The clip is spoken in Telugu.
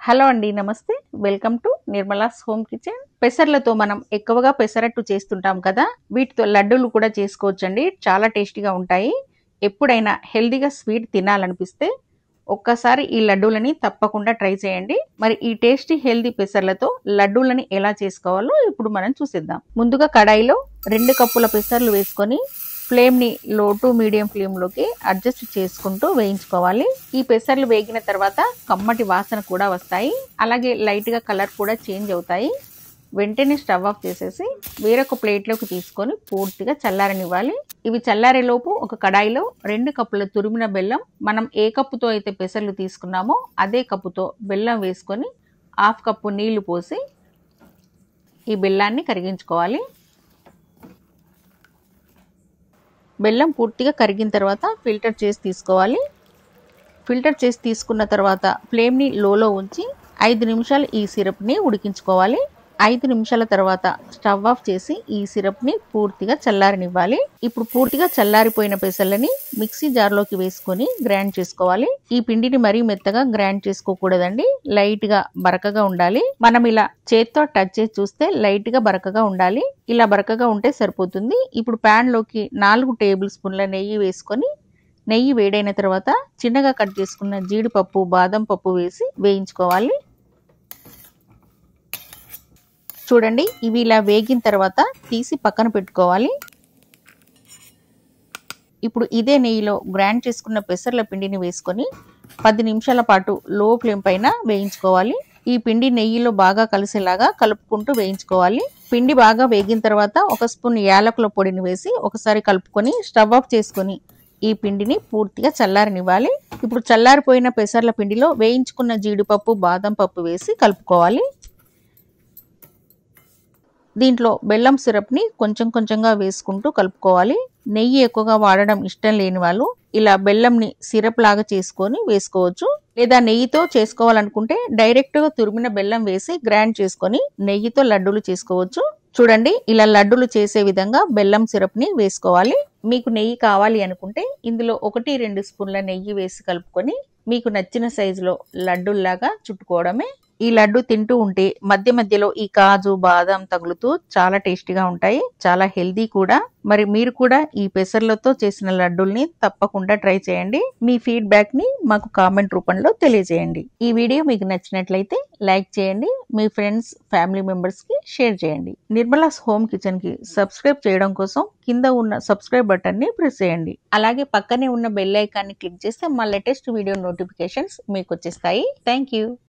హలో అండి, నమస్తే. Welcome to Nirmala's home kitchen. పెసర్లతో మనం ఎక్కువగా పెసరట్టు చేస్తుంటాం కదా, వీటితో లడ్డూలు కూడా చేసుకోవచ్చండి. చాలా టేస్టీగా ఉంటాయి. ఎప్పుడైనా హెల్దీగా స్వీట్ తినాలనిపిస్తే ఒక్కసారి ఈ లడ్డూలని తప్పకుండా ట్రై చేయండి. మరి ఈ టేస్టీ హెల్దీ పెసర్లతో లడ్డూలని ఎలా చేసుకోవాలో ఇప్పుడు మనం చూసేద్దాం. ముందుగా కడాయిలో 2 కప్పుల పెసర్లు వేసుకొని ఫ్లేమ్ని లో టు మీడియం ఫ్లేమ్లోకి అడ్జస్ట్ చేసుకుంటూ వేయించుకోవాలి. ఈ పెసర్లు వేగిన తర్వాత కమ్మటి వాసన కూడా వస్తాయి. అలాగే లైట్గా కలర్ కూడా చేంజ్ అవుతాయి. వెంటనే స్టవ్ ఆఫ్ చేసేసి వేరొక ప్లేట్లోకి తీసుకొని పూర్తిగా చల్లారనివ్వాలి. ఇవి చల్లారేలోపు ఒక కడాయిలో 2 కప్పుల తురిమిన బెల్లం, మనం ఏ కప్పుతో అయితే పెసర్లు తీసుకున్నామో అదే కప్పుతో బెల్లం వేసుకొని 1/2 కప్పు నీళ్లు పోసి ఈ బెల్లాన్ని కరిగించుకోవాలి. బెల్లం పూర్తిగా కరిగిన తర్వాత ఫిల్టర్ చేసి తీసుకోవాలి. ఫిల్టర్ చేసి తీసుకున్న తర్వాత ఫ్లేమ్ని లోలో ఉంచి 5 నిమిషాలు ఈ సిరప్ని ఉడికించుకోవాలి. 5 నిమిషాల తర్వాత స్టవ్ ఆఫ్ చేసి ఈ సిరప్ని పూర్తిగా చల్లారనివ్వాలి. ఇప్పుడు పూర్తిగా చల్లారిపోయిన పెసర్లని మిక్సీ జార్లోకి వేసుకొని గ్రైండ్ చేసుకోవాలి. ఈ పిండిని మరీ మెత్తగా గ్రైండ్ చేసుకోకూడదండి, లైట్గా బరకగా ఉండాలి. మనం ఇలా చేత్తో టచ్ చేసి చూస్తే లైట్గా బరకగా ఉండాలి. ఇలా బరకగా ఉంటే సరిపోతుంది. ఇప్పుడు ప్యాన్లోకి 4 టేబుల్ స్పూన్ల నెయ్యి వేసుకొని, నెయ్యి వేడైన తర్వాత చిన్నగా కట్ చేసుకున్న జీడిపప్పు, బాదం పప్పు వేసి వేయించుకోవాలి. చూడండి, ఇవి ఇలా వేగిన తర్వాత తీసి పక్కన పెట్టుకోవాలి. ఇప్పుడు ఇదే నెయ్యిలో గ్రైండ్ చేసుకున్న పెసర్ల పిండిని వేసుకొని 10 నిమిషాల పాటు లో ఫ్లేమ్ పైన వేయించుకోవాలి. ఈ పిండి నెయ్యిలో బాగా కలిసేలాగా కలుపుకుంటూ వేయించుకోవాలి. పిండి బాగా వేగిన తర్వాత 1 స్పూన్ యాలకుల పొడిని వేసి ఒకసారి కలుపుకొని స్టవ్ ఆఫ్ చేసుకొని ఈ పిండిని పూర్తిగా చల్లారనివ్వాలి. ఇప్పుడు చల్లారిపోయిన పెసర్ల పిండిలో వేయించుకున్న జీడిపప్పు, బాదం పప్పు వేసి కలుపుకోవాలి. దీంట్లో బెల్లం సిరప్ని కొంచెం కొంచెంగా వేసుకుంటూ కలుపుకోవాలి. నెయ్యి ఎక్కువగా వాడడం ఇష్టం లేని వాళ్ళు ఇలా బెల్లంని సిరప్ లాగా చేసుకొని వేసుకోవచ్చు. లేదా నెయ్యితో చేసుకోవాలనుకుంటే డైరెక్ట్గా తురిమిన బెల్లం వేసి గ్రైండ్ చేసుకొని నెయ్యితో లడ్డూలు చేసుకోవచ్చు. చూడండి, ఇలా లడ్డూలు చేసే విధంగా బెల్లం సిరప్ని వేసుకోవాలి. మీకు నెయ్యి కావాలి అనుకుంటే ఇందులో 1-2 స్పూన్ల నెయ్యి వేసి కలుపుకొని మీకు నచ్చిన సైజులో లడ్డూల్లాగా చుట్టుకోవడమే. ఈ లడ్డు తింటూ ఉంటే మధ్య మధ్యలో ఈ కాజు, బాదం తగులుతూ చాలా టేస్టీగా ఉంటాయి. చాలా హెల్దీ కూడా. మరి మీరు కూడా ఈ పెసర్లతో చేసిన లడ్డూల్ని తప్పకుండా ట్రై చేయండి. మీ ఫీడ్బ్యాక్ ని మాకు కామెంట్ రూపంలో తెలియజేయండి. ఈ వీడియో మీకు నచ్చినట్లయితే లైక్ చేయండి. మీ ఫ్రెండ్స్, ఫ్యామిలీ మెంబర్స్ కి షేర్ చేయండి. నిర్మలాస్ హోమ్ కిచెన్ కి సబ్స్క్రైబ్ చేయడం కోసం కింద ఉన్న సబ్స్క్రైబ్ బటన్ ని ప్రెస్ చేయండి. అలాగే పక్కనే ఉన్న బెల్ ఐకాన్ ని క్లిక్ చేస్తే మా లేటెస్ట్ వీడియో నోటిఫికేషన్స్ మీకు వచ్చేస్తాయి. Thank you.